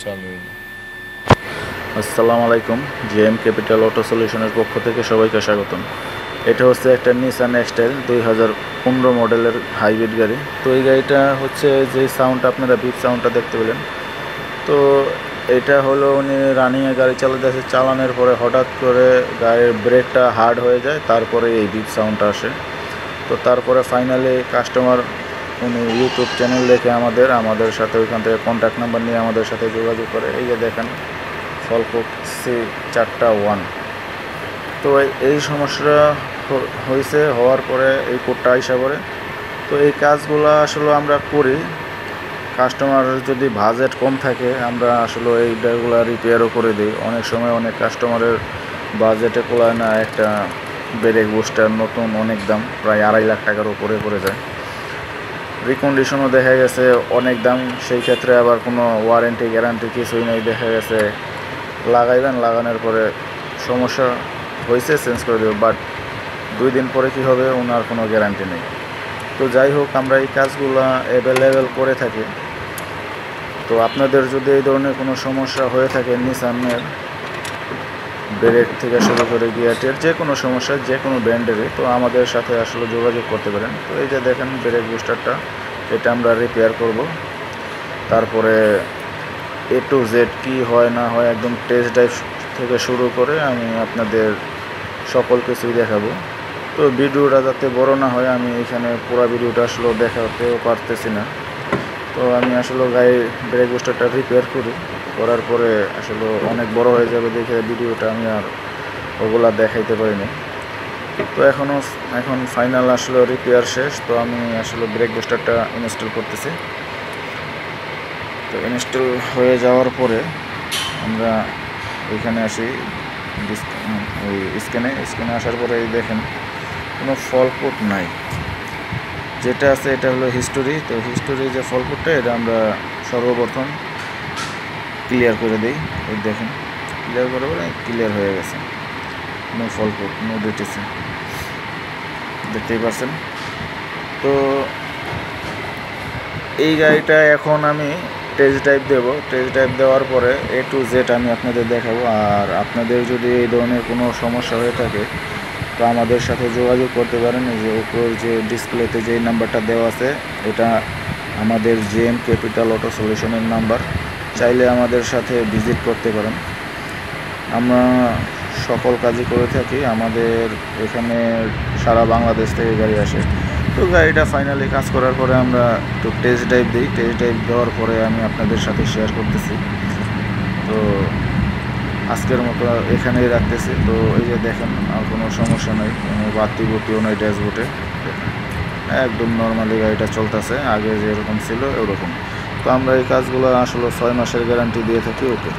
চালু হইল। আসসালামু আলাইকুম। জিএম ক্যাপিটাল অটো সলিউশনের পক্ষ থেকে সবাইকে স্বাগতম। এটা হচ্ছে একটা নিসান এক্সটাইল 2015 মডেলের হাইব্রিড গাড়ি। তো এই গাড়িটা হচ্ছে যে সাউন্ড আপনারা বিপ সাউন্ডটা দেখতে পেলেন, তো এটা হলো উনি রানিংয়ে গাড়ি চালাতে চালানোর পরে হঠাৎ করে গাড়ির ব্রেকটা হার্ড হয়ে যায়, তারপরে এই বিপ সাউন্ডটা আসে। তো তারপরে ফাইনালি কাস্টমার উনি ইউটিউব চ্যানেল দেখে আমাদের সাথে ওইখান থেকে কন্ট্যাক্ট নাম্বার নিয়ে আমাদের সাথে যোগাযোগ করে। এই যে দেখেন ফলকোট C4-1। তো এই সমস্যাটা হওয়ার পরে এই কোডটা আইসা পড়ে। তো এই কাজগুলো আসলে আমরা করি, কাস্টমার যদি বাজেট কম থাকে আমরা আসলে এইগুলো রিপেয়ারও করে দিই। অনেক সময় অনেক কাস্টমারের বাজেটে কোলায় না, একটা ব্রেক বুস্টার নতুন অনেক দাম, প্রায় 2.5 লাখ টাকার উপরে পড়ে যায়। রিকন্ডিশনও দেখা গেছে অনেক দাম, সেই ক্ষেত্রে আবার কোনো ওয়ারেন্টি গ্যারান্টি কিছুই নেই। দেখা গেছে লাগাইবেন, লাগানোর পরে সমস্যা হয়েছে চেঞ্জ করে দেবো, বাট 2 দিন পরে কী হবে ওনার কোনো গ্যারান্টি নেই। তো যাই হোক, আমরা এই কাজগুলো অ্যাভেলেবেল করে থাকি। তো আপনাদের যদি এই ধরনের কোনো সমস্যা হয়ে থাকে, নিসানের ব্রেক থেকে শুরু করে গিয়ারের যে কোনো সমস্যা, যে কোনো ব্র্যান্ডেরই, তো আমাদের সাথে আসলে যোগাযোগ করতে পারেন। তো এই যে দেখেন ব্রেক বুস্টারটা, এটা আমরা রিপেয়ার করব। তারপরে A to Z কী হয় না হয় একদম টেস্ট ড্রাইভ থেকে শুরু করে আমি আপনাদের সকল কিছুই দেখাবো। তো ভিডিওটা যাতে বড় না হয়, আমি এখানে পুরো ভিডিওটা আসলে দেখাতেও পারতেছি না। তো আমি আসলে গাড়ির ব্রেক বুস্টারটা রিপেয়ার করার পরে আসলে অনেক বড় হয়ে যাবে দেখে ভিডিওটা আমি আর ওগুলা দেখাইতে পারিনি। তো এখন ফাইনাল আসলে রিপেয়ার শেষ। তো আমি আসলে ব্রেক বুস্টারটা ইনস্টল করতেছি। তো ইনস্টল হয়ে যাওয়ার পরে আমরা এখানে আসি ওই স্ক্যানে আসার পরে এই দেখেন কোনো ফলকোট নাই, যেটা আছে এটা হলো হিস্টোরি। তো হিস্টোরি যে ফলকোটটা, এটা আমরা সর্বপ্রথম ক্লিয়ার করে দিই। এই দেখেন ক্লিয়ার করে বলে ক্লিয়ার হয়ে গেছে, নো ফলকোট, নো ডিটিসি, দেখতেই পাচ্ছেন। তো এই গাড়িটা এখন আমি টেস্ট ড্রাইভ দেবো। টেস্ট ড্রাইভ দেওয়ার পরে A to Z আমি আপনাদের দেখাবো। আর আপনাদের যদি এই ধরনের কোনো সমস্যা হয়ে থাকে তো আমাদের সাথে যোগাযোগ করতে পারেন। যে উপর যে ডিসপ্লেতে যে নাম্বারটা দেওয়া আছে, এটা আমাদের জিএম ক্যাপিটাল অটো সলিউশনের নাম্বার। চাইলে আমাদের সাথে ভিজিট করতে পারেন। আমরা সকল কাজই করে থাকি, আমাদের এখানে সারা বাংলাদেশ থেকে গাড়ি আসে। তো গাড়িটা ফাইনালি কাজ করার পরে আমরা একটু টেস্ট ড্রাইভ দিই। টেস্ট ড্রাইভ দেওয়ার পরে আমি আপনাদের সাথে শেয়ার করতেছি। তো আজকের মতো এখানেই রাখতেছি। তো এই যে দেখেন আর কোনো সমস্যা নেই, কোনো বাতি বুতিও নেই ড্যাশবোর্ডে, একদম নর্মালি গাড়িটা চলতেছে, আগে যেরকম ছিল ওরকম। তো আমরা এই কাজগুলো আসলে 6 মাসের গ্যারান্টি দিয়ে থাকি। ওকে।